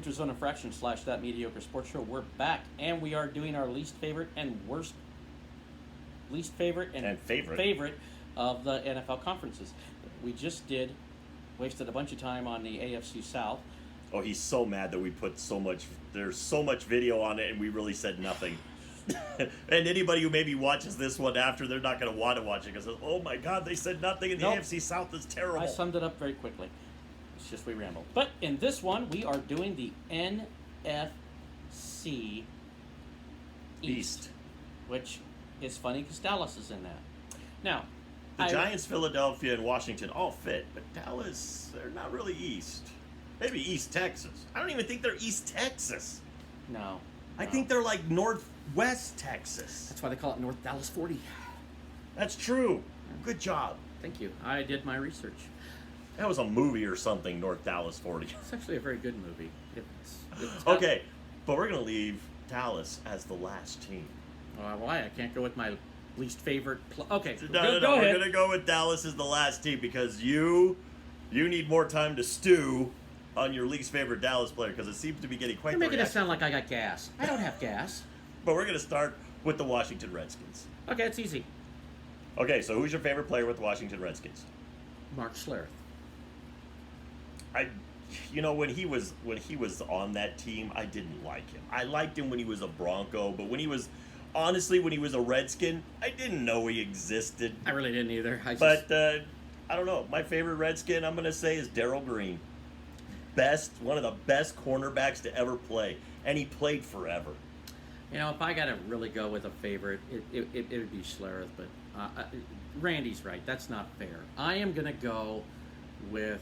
Zone Infraction / That Mediocre Sports Show. We're back, and we are doing our least favorite and favorite of the NFL conferences. We just wasted a bunch of time on the AFC South. Oh, he's so mad that we put there's so much video on it and we really said nothing. And anybody who maybe watches this one after, they're not going to want to watch it because, oh my God, they said nothing and the AFC South is terrible. I summed it up very quickly. It's just we rambled. But in this one, we are doing the NFC East, which is funny because Dallas is in that. Now, the Giants, Philadelphia, and Washington all fit, but Dallas, they're not really East. Maybe East Texas. I don't even think they're East Texas. No. I think they're like Northwest Texas. That's why they call it North Dallas 40. That's true. Good job. Thank you. I did my research. That was a movie or something, North Dallas 40. It's actually a very good movie. Okay, but we're going to leave Dallas as the last team. Why? I can't go with my least favorite. Okay, no. We're going to go with Dallas as the last team because you need more time to stew on your least favorite Dallas player because it seems to be getting quite. You're making it sound like I got gas. I don't have gas. But we're going to start with the Washington Redskins. Okay, it's easy. Okay, so who's your favorite player with the Washington Redskins? Mark Schlereth. When he was on that team, I didn't like him. I liked him when he was a Bronco, but when he was a Redskin, I didn't know he existed. I really didn't either. I don't know. My favorite Redskin, I'm going to say, is Darrell Green. One of the best cornerbacks to ever play, and he played forever. If I got to really go with a favorite, it would be Schlereth, but Randy's right. That's not fair. I am going to go with.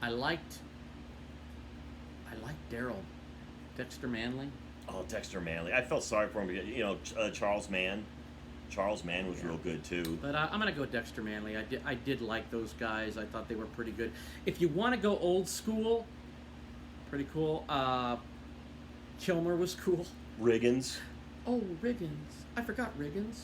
I liked Darryl. Dexter Manley. Oh, Dexter Manley. I felt sorry for him. Charles Mann. Charles Mann was real good too. But I'm going to go Dexter Manley. I did like those guys. I thought they were pretty good. If you want to go old school, pretty cool. Kilmer was cool. Riggins. Oh, Riggins. I forgot Riggins.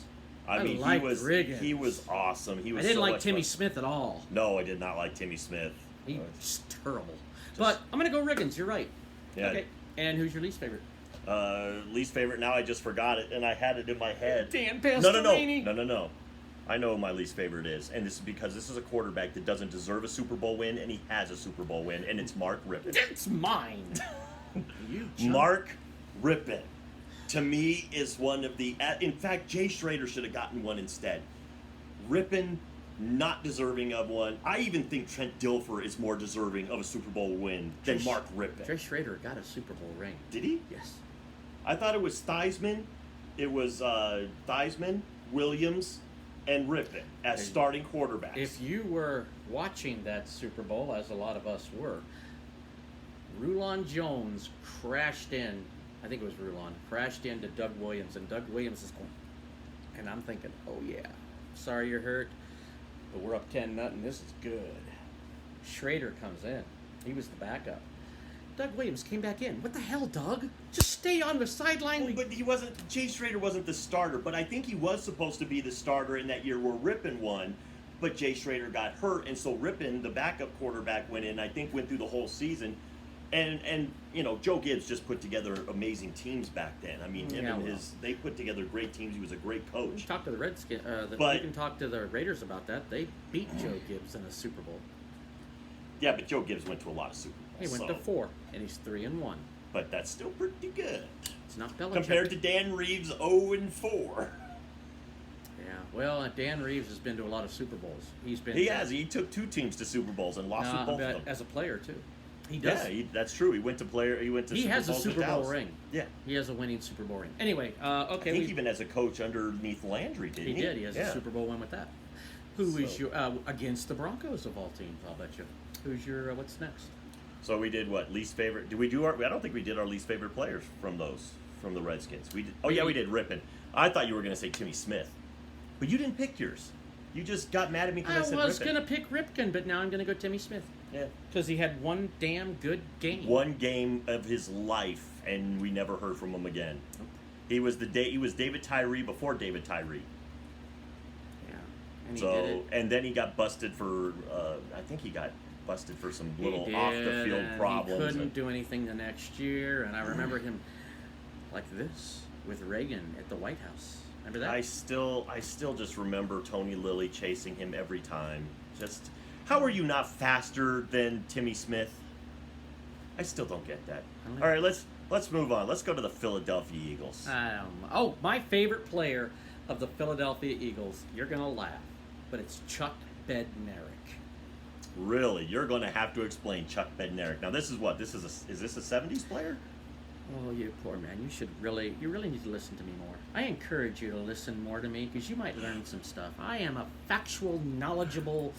Riggins. He was awesome. I didn't like Timmy Smith at all. No, I did not like Timmy Smith. He was terrible. But I'm going to go Riggins. You're right. Yeah. Okay. And who's your least favorite? Least favorite, now I just forgot it, and I had it in my head. Dan Pastorini. No. I know who my least favorite is, and this is because this is a quarterback that doesn't deserve a Super Bowl win, and he has a Super Bowl win, and it's Mark Rippon. It's mine. Mark Rippon, to me, is one of the... In fact, Jay Schrader should have gotten one instead. Rippon, not deserving of one. I even think Trent Dilfer is more deserving of a Super Bowl win than Mark Rippon. Jay Schrader got a Super Bowl ring. Did he? Yes. I thought it was Theismann. It was Theismann, Williams, and Rippon as starting quarterbacks. If you were watching that Super Bowl, as a lot of us were, Rulon Jones crashed in. I think it was Rulon. Crashed into Doug Williams, and Doug Williams is going. And I'm thinking, oh yeah, sorry you're hurt, but we're up 10-0. This is good. Schrader comes in. He was the backup. Doug Williams came back in. What the hell, Doug? Just stay on the sideline. Well, but he wasn't. Jay Schrader wasn't the starter, but I think he was supposed to be the starter in that year where Rippon won. But Jay Schrader got hurt, and so Rippon, the backup quarterback, went in. I think went through the whole season, and Joe Gibbs just put together amazing teams back then. I mean, they put together great teams. He was a great coach. You talk to the Redskins. You can talk to the Raiders about that. They beat Joe Gibbs in a Super Bowl. Yeah, but Joe Gibbs went to a lot of Super Bowls. He went to 4, and he's 3-1. But that's still pretty good. It's not Belichick. Compared to Dan Reeves' 0-4. Yeah, well, Dan Reeves has been to a lot of Super Bowls. He has. He took 2 teams to Super Bowls and lost with both of them. As a player, too. He does. Yeah, that's true. He went to Super Bowls. He has a Super Bowl ring. Yeah. He has a winning Super Bowl ring. Anyway, okay. I think even as a coach underneath Landry, didn't he? He did. He has a Super Bowl win with that. Who is your against the Broncos of all teams? I'll bet you. Who's your what's next? So we did what least favorite? Did we do our? I don't think we did our least favorite players from the Redskins. We did. Oh yeah, we did. Rippon. I thought you were going to say Timmy Smith, but you didn't pick yours. You just got mad at me because I said Rippon. I was going to pick Ripken, but now I'm going to go Timmy Smith. Yeah, because he had one damn good game. One game of his life, and we never heard from him again. Nope. He was David Tyree before David Tyree. Yeah, and he did it. And then he got busted for. I think he got busted for some He little did, off-the-field and problems. He couldn't do anything the next year, and I remember him like this with Reagan at the White House. Remember that? I still just remember Tony Lilly chasing him every time. Just, how are you not faster than Timmy Smith? I still don't get that. All right, let's move on. Let's go to the Philadelphia Eagles. Oh, my favorite player of the Philadelphia Eagles. You're gonna laugh, but it's Chuck Bednarik. Really, you're going to have to explain Chuck Bednarik. Now, this is what? Is this a '70s player? Oh, you poor man. You really need to listen to me more. I encourage you to listen more to me because you might learn some stuff. I am a factual, knowledgeable.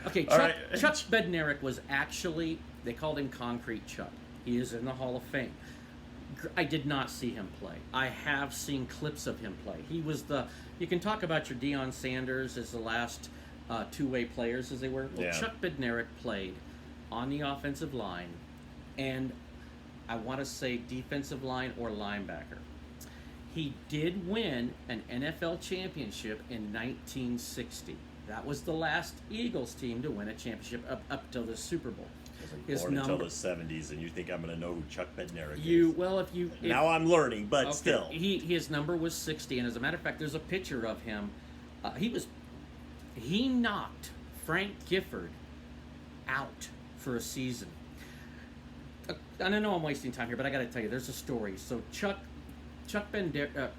Okay, Chuck Bednarik was actually, they called him Concrete Chuck. He is in the Hall of Fame. I did not see him play. I have seen clips of him play. He was you can talk about your Deion Sanders as the last two-way players as they were. Well, Yeah. Chuck Bednarik played on the offensive line and I want to say defensive line or linebacker. He did win an NFL championship in 1960. That was the last Eagles team to win a championship up till the Super Bowl. His born until the '70s, and you think I'm going to know who Chuck Bednarik is? Now I'm learning, but still. His number was 60, and as a matter of fact, there's a picture of him. He knocked Frank Gifford out for a season. I don't know I'm wasting time here, but I got to tell you, there's a story. So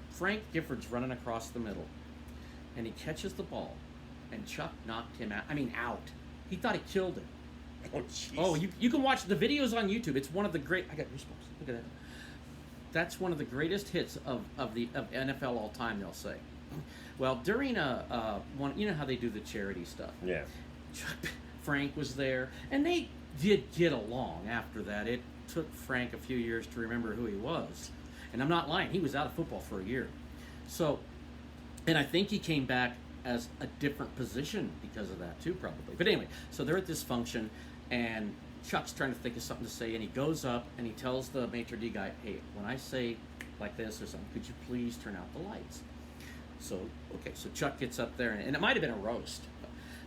Frank Gifford's running across the middle, and he catches the ball, and Chuck knocked him out. Out. He thought he killed him. Oh, jeez. Oh, you can watch the videos on YouTube. It's one of the great. I got goosebumps. Look at that. That's one of the greatest hits of NFL all time. They'll say. Well, during one, you know how they do the charity stuff. Yeah. Frank was there, and they did get along after that. It took Frank a few years to remember who he was, and I'm not lying. He was out of football for a year. So, and I think he came back as a different position because of that too, probably. But anyway, so they're at this function, and Chuck's trying to think of something to say, and he goes up and he tells the maitre d' guy, "Hey, when I say like this or something, could you please turn out the lights?" So, okay, so Chuck gets up there, and it might have been a roast.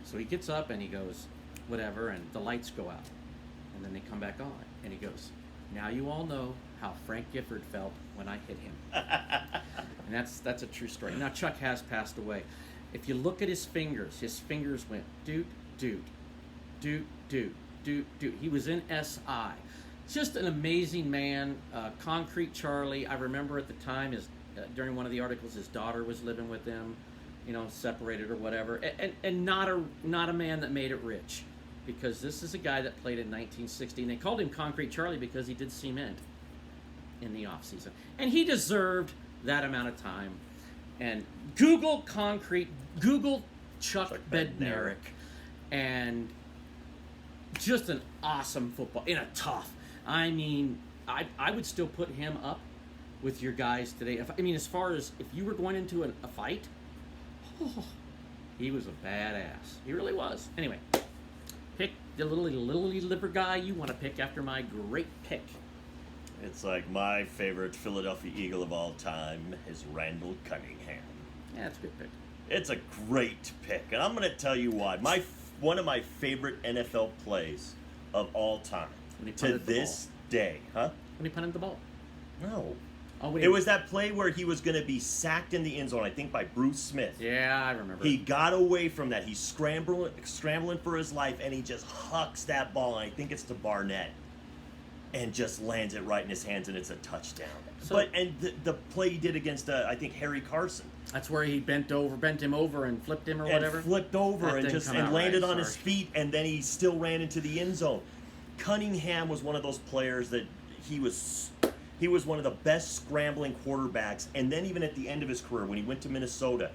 So he gets up and he goes, whatever, and the lights go out. And then they come back on, and he goes, "Now you all know how Frank Gifford felt when I hit him." And that's a true story. Now, Chuck has passed away. If you look at his fingers went doot, doot, doot, doot, doot, doot. He was in SI. Just an amazing man. Concrete Charlie. I remember at the time, during one of the articles, his daughter was living with him, separated or whatever. And not a man that made it rich. Because this is a guy that played in 1960. And they called him Concrete Charlie because he did cement in the offseason. And he deserved that amount of time. And Google Chuck Bednarik, and just an awesome football, in a tough. I would still put him up with your guys today. As far as if you were going into a fight, he was a badass. He really was. Anyway, pick the little liver guy you want to pick after my great pick. It's like my favorite Philadelphia Eagle of all time is Randall Cunningham. Yeah, that's a good pick. It's a great pick, and I'm going to tell you why. One of my favorite NFL plays of all time to this day, huh? When he punted the ball. No. Oh, it was that play where he was going to be sacked in the end zone, I think by Bruce Smith. Yeah, I remember. He got away from that. He's scrambling for his life, and he just hucks that ball, and I think it's to Barnett, and just lands it right in his hands, and it's a touchdown. And the play he did against, I think, Harry Carson. That's where he bent him over and flipped him or whatever? And flipped over and landed on his feet, and then he still ran into the end zone. Cunningham was one of those players that he was one of the best scrambling quarterbacks, and then even at the end of his career, when he went to Minnesota,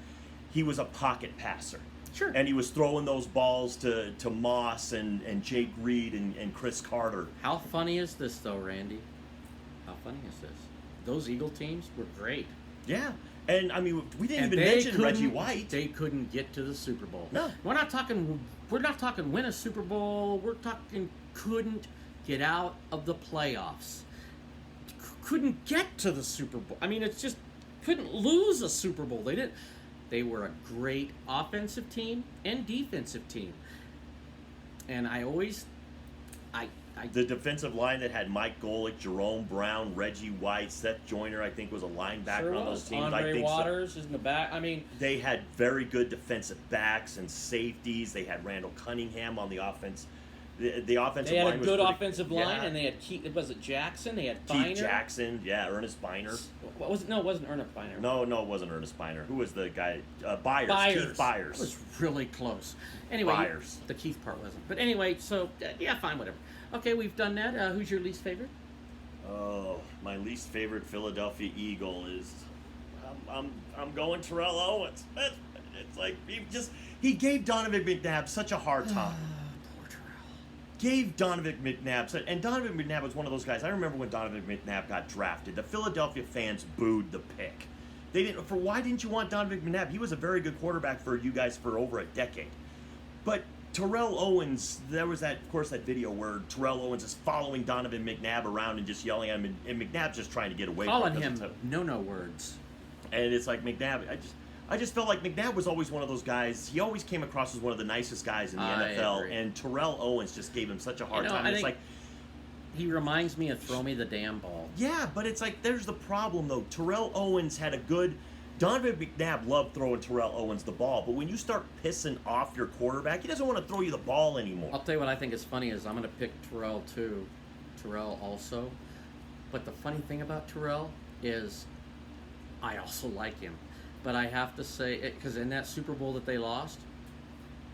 he was a pocket passer. Sure. And he was throwing those balls to Moss and Jake Reed and Chris Carter. How funny is this, though, Randy? How funny is this? Those Eagle teams were great. Yeah. And, we didn't even mention Reggie White. They couldn't get to the Super Bowl. No. We're not talking win a Super Bowl. We're talking couldn't get out of the playoffs. Couldn't get to the Super Bowl. It's just couldn't lose a Super Bowl. They didn't. They were a great offensive team and defensive team. And I always The defensive line that had Mike Golick, Jerome Brown, Reggie White, Seth Joyner, I think was a linebacker Sure on was. those teams. Andre I think Waters is in the back. I mean, they had very good defensive backs and safeties. They had Randall Cunningham on the offense. The offensive they had line a was good pretty, offensive line, and they had was it Jackson? They had Finer. Keith Jackson, Ernest Biner. What was it? No, it wasn't Ernest Biner. No, it wasn't Ernest Biner. Who was the guy? Byers. Keith That Byers. was really close. Anyway, Byers. The Keith part wasn't. But anyway, so yeah, fine, whatever. Okay, we've done that. Who's your least favorite? Oh, my least favorite Philadelphia Eagle is I'm going Terrell Owens. It's like he gave Donovan McNabb such a hard time. Poor Terrell. Gave Donovan McNabb and Donovan McNabb was one of those guys. I remember when Donovan McNabb got drafted, the Philadelphia fans booed the pick. They didn't. Why didn't you want Donovan McNabb? He was a very good quarterback for you guys for over a decade. But Terrell Owens, there was that video where Terrell Owens is following Donovan McNabb around and just yelling at him, and McNabb's just trying to get away Calling from him no words. And it's like McNabb. I just felt like McNabb was always one of those guys. He always came across as one of the nicest guys in the NFL, agree. and Terrell Owens just gave him such a hard time. I It's think like he reminds me of throw me the damn ball. yeah, but it's like there's the problem though. Terrell Owens had a good. Donovan McNabb loved throwing Terrell Owens the ball, but when you start pissing off your quarterback, he doesn't want to throw you the ball anymore. I'll tell you what I think is funny is I'm going to pick Terrell too. Terrell also. But the funny thing about Terrell is I also like him. But I have to say, because in that Super Bowl that they lost,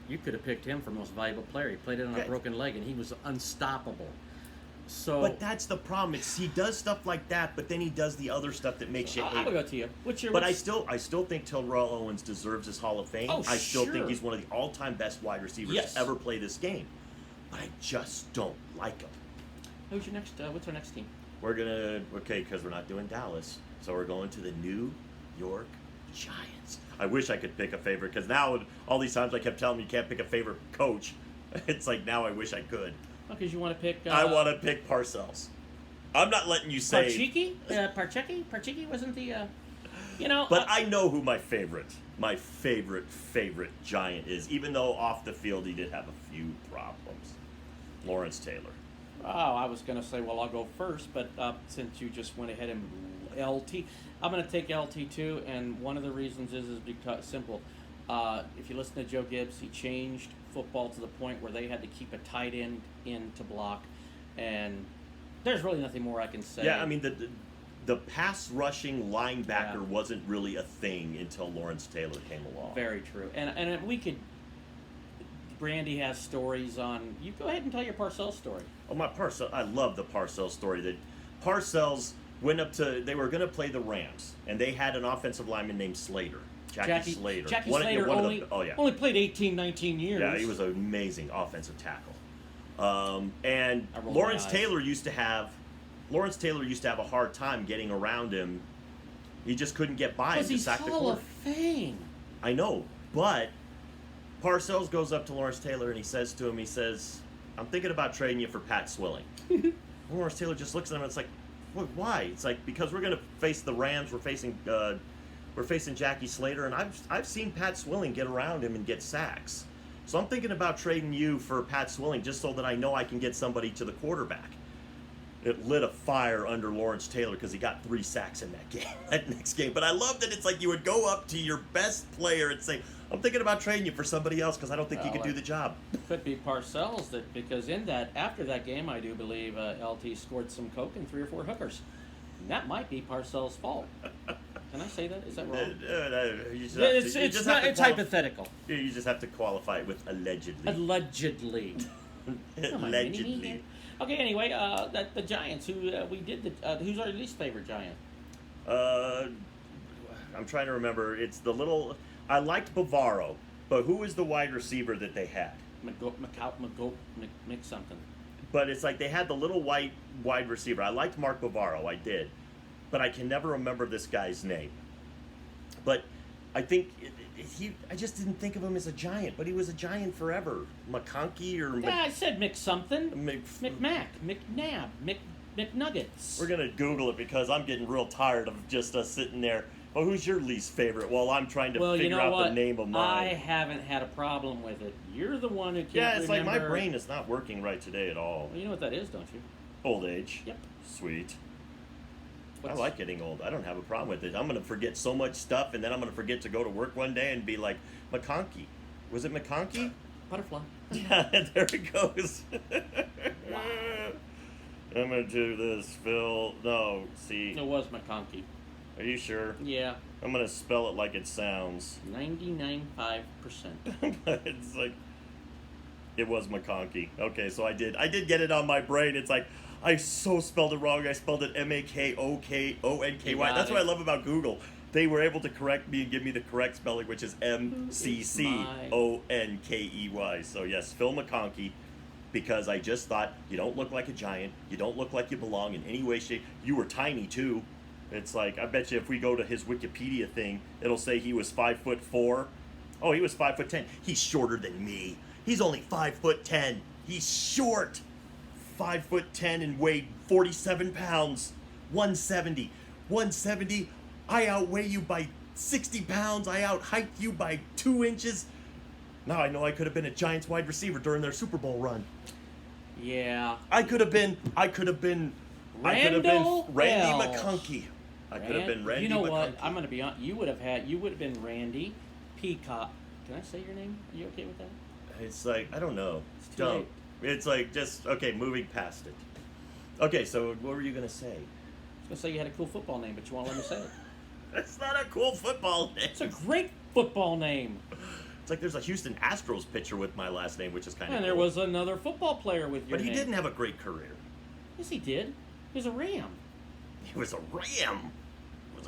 you could have picked him for most valuable player. He played it on a broken leg, and he was unstoppable. So, but that's the problem. He does stuff like that, but then he does the other stuff that makes you hate I'll him. go to you. I still think Terrell Owens deserves his Hall of Fame. Oh, I still sure. think he's one of the all-time best wide receivers to ever play this game. But I just don't like him. Who's your next? What's our next team? Because we're not doing Dallas, so we're going to the New York Giants. I wish I could pick a favorite, because now all these times I kept telling me you can't pick a favorite coach. It's like now I wish I could. Because you want to pick. I want to pick Parcells. I'm not letting you say. Parchechi? Parchechi wasn't the. But I know who my favorite Giant is, even though off the field he did have a few problems. Lawrence Taylor. Oh, I was going to say, well, I'll go first, but since you just went ahead and LT, I'm going to take LT too, and one of the reasons is because simple. If you listen to Joe Gibbs, he changed football to the point where they had to keep a tight end in to block, and there's really nothing more I can say. Yeah, I mean the pass rushing linebacker wasn't really a thing until Lawrence Taylor came along. Very true, and we could. Brandy has stories on. You go ahead and tell your Parcells story. Oh, I love the Parcells story. That Parcells went up to. They were going to play the Rams, and they had an offensive lineman named Slater. Jackie Slater. Jackie Slater only played 18, 19 years. Yeah, he was an amazing offensive tackle. And Lawrence Taylor used to have a hard time getting around him. He just couldn't get by him to sack the quarterback. He's Hall of Fame. I know, but Parcells goes up to Lawrence Taylor and he says, I'm thinking about trading you for Pat Swilling. Lawrence Taylor just looks at him and it's like, why? It's like, because we're going to face the Rams, we're facing Jackie Slater, and I've seen Pat Swilling get around him and get sacks. So I'm thinking about trading you for Pat Swilling just so that I know I can get somebody to the quarterback. It lit a fire under Lawrence Taylor because he got 3 sacks in that next game. But I love that it's like you would go up to your best player and say, I'm thinking about trading you for somebody else because I don't think you could do the job. Could be Parcells, because after that game, I do believe LT scored some coke and 3 or 4 hookers. And that might be Parcells' fault. Can I say that? Is that wrong? It's hypothetical. You just have to qualify it with allegedly. Allegedly. Allegedly. Okay. Anyway, the Giants. Who's our least favorite Giant? I'm trying to remember. It's the little. I liked Bavaro, but who was the wide receiver that they had? Mc something. But it's like they had the little white wide receiver. I liked Mark Bavaro, I did. But I can never remember this guy's name. But I think I just didn't think of him as a Giant, but he was a Giant forever. McConkey or... Yeah, I said Mick something. McNabb, McNuggets. We're going to Google it because I'm getting real tired of just us sitting there Well, who's your least favorite? Well, I'm trying to Well, you figure know out what? the name of I mine. haven't had a problem with it. You're the one who can't Yeah, it's like remember. my brain is not working right today at all. Well, you know what that is, don't you? Old age. Yep. Sweet. What's- I like getting old. I don't have a problem with it. I'm going to forget so much stuff, and then I'm going to forget to go to work one day and be like, McConkey. Was it McConkey? Butterfly. Yeah, there it goes. I'm going to do this, Phil. No, see. It was McConkey. Are you sure? Yeah. I'm going to spell it like it sounds. 99.5%. But it's like, it was McConkey. Okay, so I did get it on my brain. It's like, I so spelled it wrong. I spelled it MAKOKONKY. You got That's what I it. love about Google. They were able to correct me and give me the correct spelling, which is MCCONKEY. So yes, Phil McConkey, because I just thought, you don't look like a giant. You don't look like you belong in any way, shape. You were tiny too. It's like, I bet you if we go to his Wikipedia thing, it'll say he was 5'4". Oh, he was 5'10". He's shorter than me. He's only 5'10". He's short. 5'10" and weighed 47 pounds. 170. 170. I outweigh you by 60 pounds. I out-height you by 2 inches. Now I know I could have been a Giants wide receiver during their Super Bowl run. Yeah. I could have been Randall Randy Welsh. McConkey. I could have been Randy You know McConkey. what? I'm going to be honest. You would have been Randy Peacock. Can I say your name? Are you okay with that? It's like, I don't know. It's too Don't. late. It's like, just, okay, moving past it. Okay, so what were you going to say? I was going to say you had a cool football name, but you won't let me say it. That's not a cool football name. It's a great football name. It's like there's a Houston Astros pitcher with my last name, which is kind of And cool. there was another football player with your But name. he didn't have a great career. Yes, he did. He was a Ram. He was a Ram.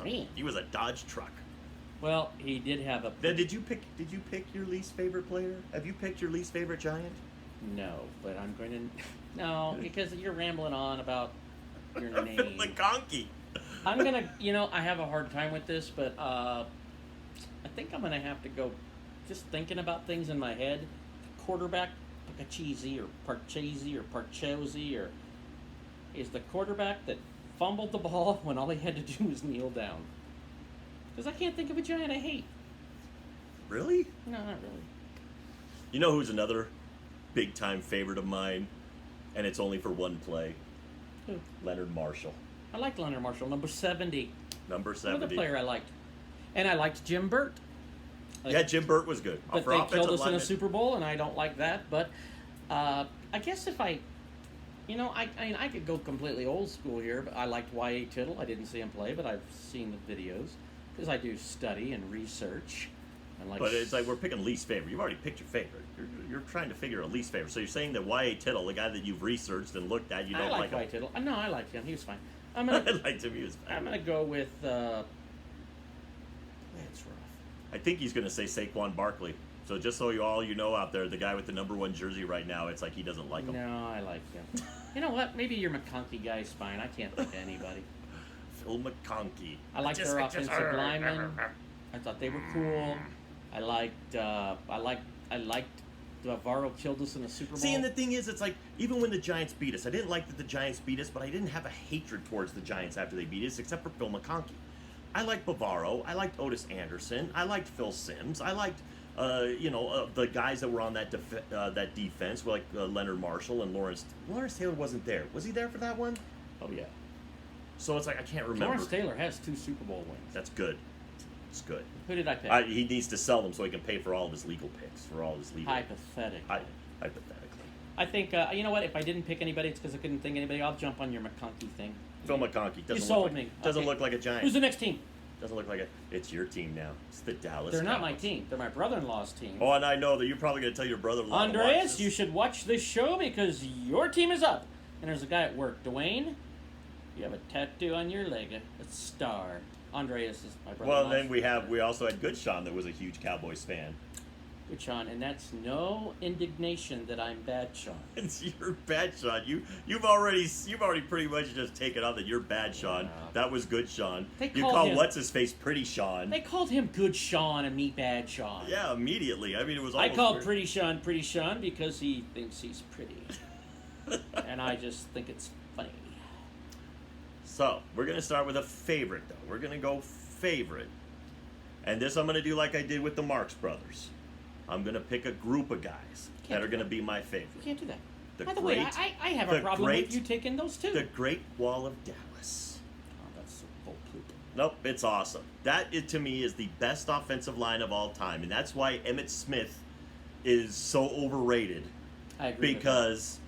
Ram. He was a Dodge truck. Well, he did have a... Then did you pick your least favorite player? Have you picked your least favorite Giant? No, but I'm going to... No, because you're rambling on about your Phil name. McConkey. I'm going to... I have a hard time with this, but I think I'm going to have to go just thinking about things in my head. Quarterback, Pacachese or Parchese or Parchosi, or is the quarterback that fumbled the ball when all he had to do was kneel down. Because I can't think of a Giant I hate. Really? No, not really. You know who's another big-time favorite of mine? And it's only for one play. Who? Leonard Marshall. I liked Leonard Marshall, number 70. Number 70. Another player I liked. And I liked Jim Burt. Yeah, Jim Burt was good. But For they offensive killed us in a lineman. Super Bowl, and I don't like that. But I guess if I mean, I could go completely old school here, but I liked Y.A. Tittle. I didn't see him play, but I've seen the videos because I do study and research. And like, But it's like we're picking least favorite. You've already picked your favorite. You're trying to figure a least favorite. So you're saying that Y.A. Tittle, the guy that you've researched and looked at, you don't I like Y.A. him. Tittle. No, I liked him. He was fine. I liked him. He was fine. I'm gonna go with. That's rough. I think he's going to say Saquon Barkley. So just so you know out there, the guy with the number 1 jersey right now, it's like he doesn't like him. No, I like him. You know what? Maybe your McConkey guy's fine. I can't think of anybody. Phil McConkey. I liked their offensive linemen. I thought they were cool. I liked Varro killed us in the Super Bowl. See, and the thing is, it's like, even when the Giants beat us, I didn't like that the Giants beat us, but I didn't have a hatred towards the Giants after they beat us, except for Phil McConkey. I liked Bavaro. I liked Otis Anderson. I liked Phil Simms. I liked, the guys that were on that defense, like Leonard Marshall and Lawrence. Lawrence Taylor wasn't there. Was he there for that one? Oh yeah. So it's like, I can't remember. Lawrence Taylor has 2 Super Bowl wins. That's good. It's good. Who did I pick? He needs to sell them so he can pay for all of his legal picks, for all of his legal. Hypothetically. Hypothetically. I think, you know what? If I didn't pick anybody, it's because I couldn't think of anybody. I'll jump on your McConkey thing. Phil McConkey doesn't sold look like, me. Doesn't Okay. look like a Giant. Who's the next team? Doesn't look like it. It's your team now. It's the Dallas. They're not my Cowboys. team. They're my brother-in-law's team. Oh, and I know that you're probably going to tell your brother-in-law. to watch Andreas, this. you should watch this show because your team is up. And there's a guy at work. Dwayne, you have a tattoo on your leg. A star. Andreas is my brother. Well, then we also had Good Sean that was a huge Cowboys fan. Good Sean, and that's no indignation that I'm bad Sean. It's your bad Sean. You've already pretty much just taken on that you're bad Sean. Yeah. That was Good Sean. They You called call him- what's his face Pretty Sean. They called him Good Sean and me Bad Sean. Yeah, immediately. I mean, it was. I Almost called weird. Pretty Sean because he thinks he's pretty. And I just think it's funny. So we're gonna start with a favorite though. We're gonna go favorite, and this I'm going to do like I did with the Marx Brothers. I'm going to pick a group of guys that are going to be my favorite. You can't do that. The By the way, I have a problem with you taking those too. The Great Wall of Dallas. Oh, that's so bull poop. Nope, it's awesome. That, to me, is the best offensive line of all time, and that's why Emmitt Smith is so overrated. I agree. Because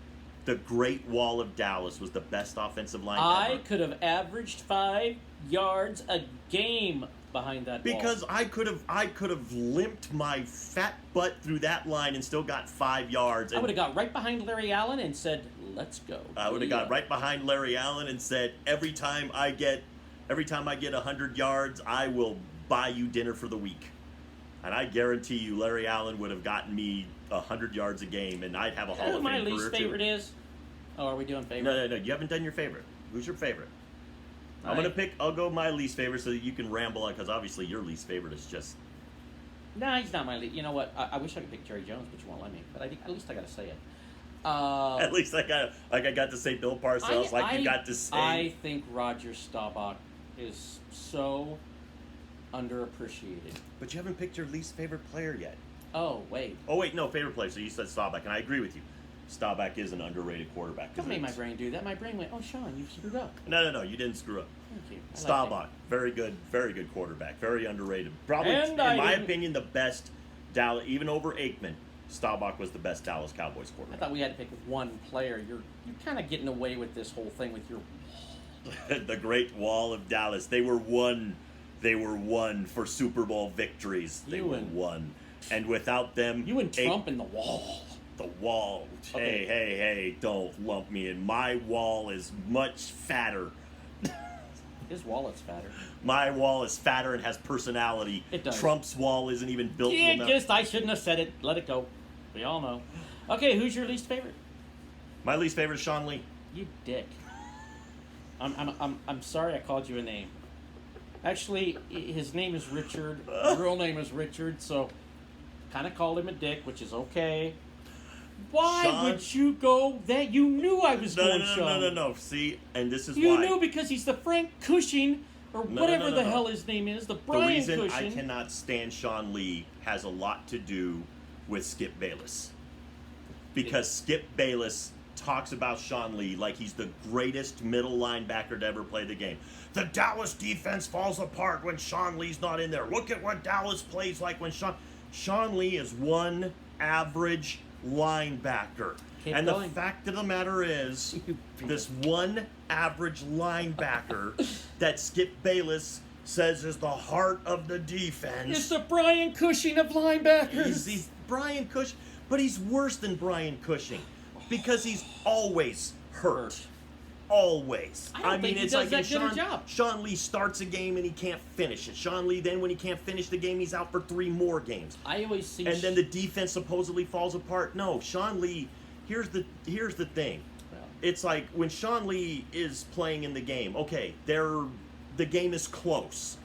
the Great Wall of Dallas was the best offensive line I ever. could have averaged 5 yards a game behind that Because wall. I could have limped my fat butt through that line and still got 5 yards. I would have got right behind Larry Allen and said, "Let's go." I would have got right behind Larry Allen and said, every time I get 100 yards, I will buy you dinner for the week. And I guarantee you, Larry Allen would have gotten me 100 yards a game, and I'd have a Hall of Fame my career least favorite is. Oh, are we doing favorite? No. You haven't done your favorite. Who's your favorite? I'll go my least favorite so that you can ramble on, because obviously your least favorite is just. No, he's not my least. You know what? I wish I could pick Jerry Jones, but you won't let me. But at least I got to say it. At least I got to say Bill Parcells, you got to say. I think Roger Staubach is so underappreciated. But you haven't picked your least favorite player yet. Oh, wait. Oh, wait, no, favorite player. So you said Staubach, and I agree with you. Staubach is an underrated quarterback. Don't make my brain do that. My brain went, "Oh, Sean, you screwed up." No, you didn't screw up. Thank you. Staubach, very good quarterback, very underrated. Probably, And in my opinion, the best Dallas, even over Aikman. Staubach was the best Dallas Cowboys I quarterback. thought we had to pick one player. You're kind of getting away with this whole thing with your. The Great Wall of Dallas. They were one for Super Bowl victories. They were one, and without them, You and Trump and the wall. The wall. Okay. Hey, don't lump me in. My wall is much fatter. His wallet's fatter. My wall is fatter and has personality. It does. Trump's wall isn't even built. I shouldn't have said it. Let it go. We all know. Okay, who's your least favorite? My least favorite is Sean Lee. You dick. I'm sorry I called you a name. Actually, his name is Richard. His real name is Richard, so kind of called him a dick, which is okay. Why would you go that? You knew I was going Sean. No. See, and this is why. You why. knew because he's the Frank Cushing, or whatever the hell his name is, the Brian Cushing. The reason I cannot stand Sean Lee has a lot to do with Skip Bayless. Because Skip Bayless talks about Sean Lee like he's the greatest middle linebacker to ever play the game. The Dallas defense falls apart when Sean Lee's not in there. Look at what Dallas plays like when Sean Lee is one average linebacker. The fact of the matter is, this one average linebacker that Skip Bayless says is the heart of the defense. It's the Brian Cushing of linebackers. He's Brian Cushing, but he's worse than Brian Cushing because he's always hurt. Always. I mean, it's like Sean Lee starts a game and he can't finish it. Sean Lee, then when he can't finish the game, he's out for 3 more games. I always see. And then the defense supposedly falls apart. No, Sean Lee. Here's the thing. Well, it's like when Sean Lee is playing in the game. Okay, the game is close.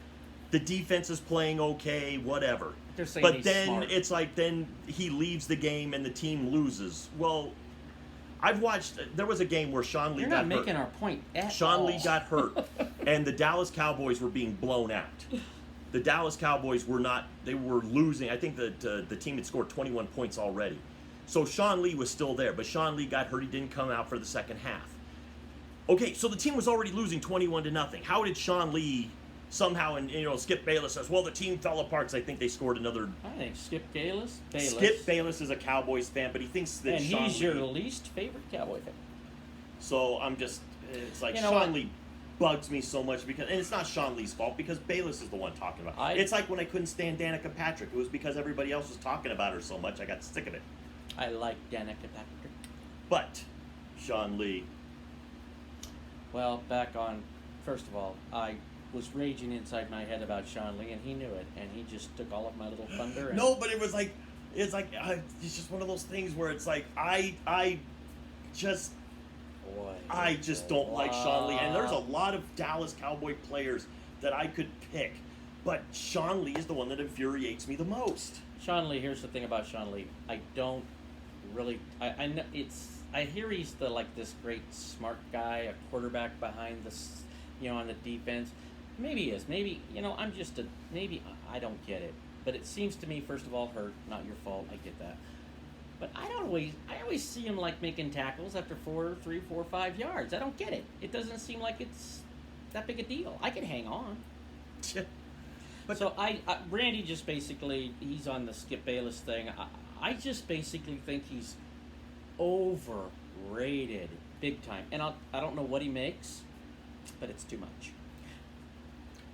The defense is playing okay, whatever. They're saying but he's then smart. it's like then he leaves the game and the team loses. Well, I've watched. There was a game where Sean Lee You're got not making hurt. our point at all. Sean Lee got hurt, and the Dallas Cowboys were being blown out. The Dallas Cowboys were not. They were losing. I think the team had scored 21 points already. So Sean Lee was still there, but Sean Lee got hurt. He didn't come out for the second half. Okay, so the team was already losing 21-0. How did Sean Lee somehow, and Skip Bayless says, well, the team fell apart because I think they scored another. I think Skip Bayless. Skip Bayless is a Cowboys fan, but he thinks that and Sean he's Lee, your least favorite Cowboy fan. So it's like Sean Lee bugs me so much and it's not Sean Lee's fault because Bayless is the one talking about it. It's like when I couldn't stand Danica Patrick. It was because everybody else was talking about her so much I got sick of it. I like Danica Patrick. But Sean Lee. Well, first of all, I was raging inside my head about Sean Lee, and he knew it, and he just took all of my little thunder. No, but it's just one of those things where it's like I just don't like Sean Lee, and there's a lot of Dallas Cowboy players that I could pick, but Sean Lee is the one that infuriates me the most. Sean Lee. Here's the thing about Sean Lee. I don't really. I know I hear he's this great smart guy, a quarterback behind on the defense. Maybe he is. Maybe, I'm just maybe I don't get it. But it seems to me, first of all, hurt, not your fault. I get that. But I always see him like making tackles after 3, 4, 5 yards. I don't get it. It doesn't seem like it's that big a deal. I can hang on. But So Randy just basically, he's on the Skip Bayless thing. I just basically think he's overrated big time. And I don't know what he makes, but it's too much.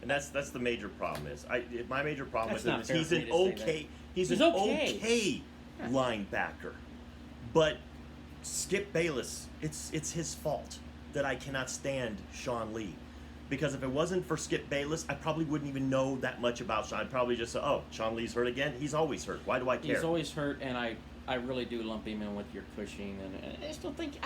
and that's the major problem is my major problem That's with him not is fair he's for an me to say okay that. he's He's an okay. okay Yeah. linebacker, but Skip Bayless, it's his fault that I cannot stand Sean Lee. Because if it wasn't for Skip Bayless, I probably wouldn't even know that much about Sean. I'd probably just say, oh, Sean Lee's hurt again. He's always hurt. Why do I care? He's always hurt, and I really do lump him in with your Cushing, and I still think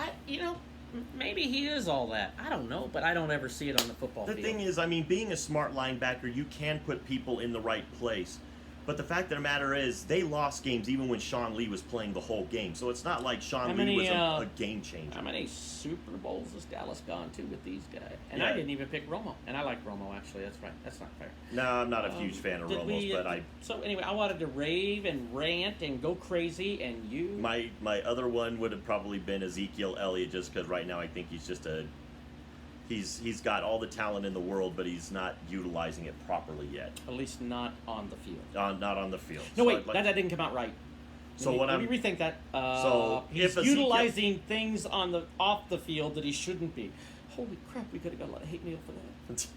maybe he is all that. I don't know, but I don't ever see it on the football The field. thing is, I mean, being a smart linebacker, you can put people in the right place. But the fact of the matter is, they lost games even when Sean Lee was playing the whole game. So it's not like Sean Lee was a game changer. How many Super Bowls has Dallas gone to with these guys? And Yeah. I didn't even pick Romo, and I like Romo actually. That's right. That's not fair. No, I'm not a huge fan of Did Romo's, we, but I So anyway, I wanted to rave and rant and go crazy, and you. my other one would have probably been Ezekiel Elliott, just because right now I think he's just he's got all the talent in the world, but he's not utilizing it properly yet. At least not on the field. Not on the field. No, So wait, I'd like- that didn't come out right. So what let me rethink that. So he's if Ezekiel- utilizing things off the field that he shouldn't be. Holy crap! We could have got a lot of hate mail for that.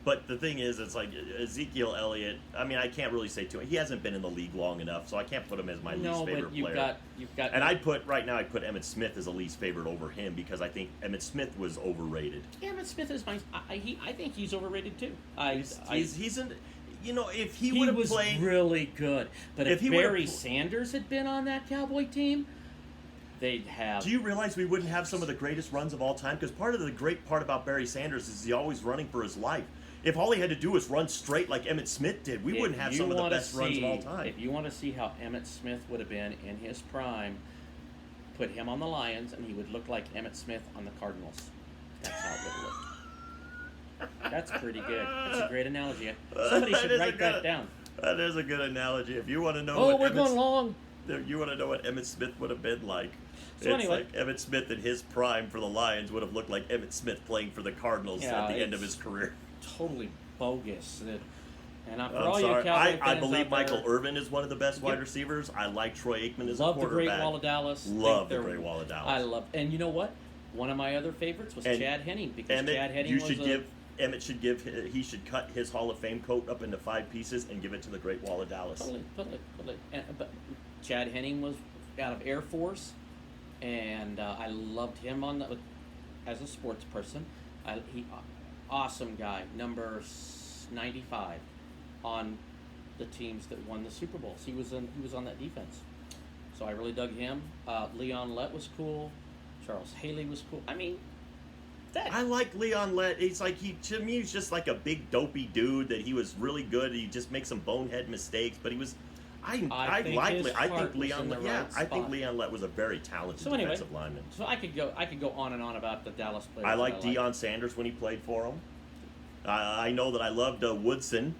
But the thing is, it's like Ezekiel Elliott. I mean, I can't really say too much. He hasn't been in the league long enough, so I can't put him as my least favorite but you've player. got. And I put Emmett Smith as a least favorite over him because I think Emmett Smith was overrated. Emmett Smith is my. I think he's overrated too. He's in. If he He would have was played, really good, but if he would've Barry pl- Sanders had been on that Cowboy team, they'd have. do you realize we wouldn't have some of the greatest runs of all time? Because part of the great part about Barry Sanders is he's always running for his life. If all he had to do was run straight like Emmett Smith did, we wouldn't have some of the best runs of all time. If you want to see how Emmett Smith would have been in his prime, put him on the Lions, and he would look like Emmett Smith on the Cardinals. That's how it would look. That's pretty good. That's a great analogy. Somebody That should is a write that good- down. That is a good analogy. If you want to know Oh, what we're Emmett going long. You want to know what Emmett Smith would have been like? So It's anyway. like Emmett Smith in his prime for the Lions would have looked like Emmett Smith playing for the Cardinals Yeah, at the end of it's- his career. totally bogus. And for I'm all you sorry. Cowboy I fans believe out Michael there, Irvin is one of the best wide Yep. receivers. I like Troy Aikman as love a the quarterback. Great Wall of Dallas. Love the Think Great they're- Wall of Dallas. I love, and you know what? One of my other favorites was And Chad Henning because Emmett, Chad Henning you was should give Emmett should give he should cut his Hall of Fame coat up into 5 pieces and give it to the Great Wall of Dallas. Totally. But Chad Henning was out of Air Force, and I loved him as a sports person. Awesome guy, number 95 on the teams that won the Super Bowls. He was on that defense, so I really dug him. Leon Lett was cool. Charles Haley was cool. I mean, I like Leon Lett. It's like to me he's just like a big dopey dude that he was really good. He just makes some bonehead mistakes, but he was. I think Leon Lett. Yeah, I think Leon Lett was a very talented defensive lineman. So I could go on and on about the Dallas players. I like Deion Sanders when he played for him. I know that I loved Woodson.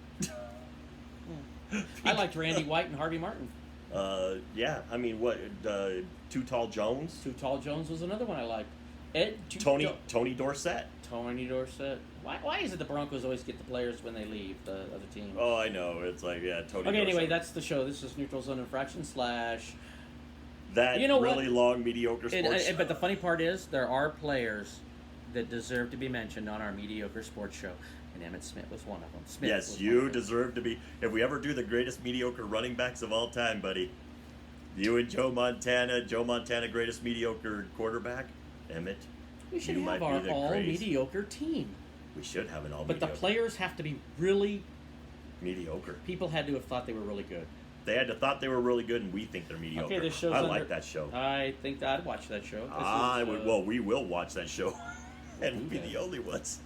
I liked Randy White and Harvey Martin. Yeah, I mean, Too Tall Jones? Too Tall Jones was another one I liked. Tony Dorsett. Tony Dorsett. Why is it the Broncos always get the players when they leave the other team? Oh, I know. It's like, yeah, Tony Dorsett. Anyway, that's the show. This is Neutral Zone Infraction / that really long, mediocre sports show. But the funny part is, there are players that deserve to be mentioned on our mediocre sports show, and Emmitt Smith was one of them. Yes, you deserve to be. If we ever do the greatest mediocre running backs of all time, buddy, you and Joe Montana, greatest mediocre quarterback, Emmitt. We should you have might our be the all-mediocre team. We should have an all But the players have to be really... mediocre. People had to have thought they were really good. They had to thought they were really good, and we think they're mediocre. Okay, this show's I like that show. I think I'd watch that show. Well, we will watch that show, and be the only ones.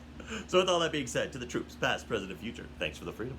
So with all that being said, to the troops, past, present, and future, thanks for the freedom.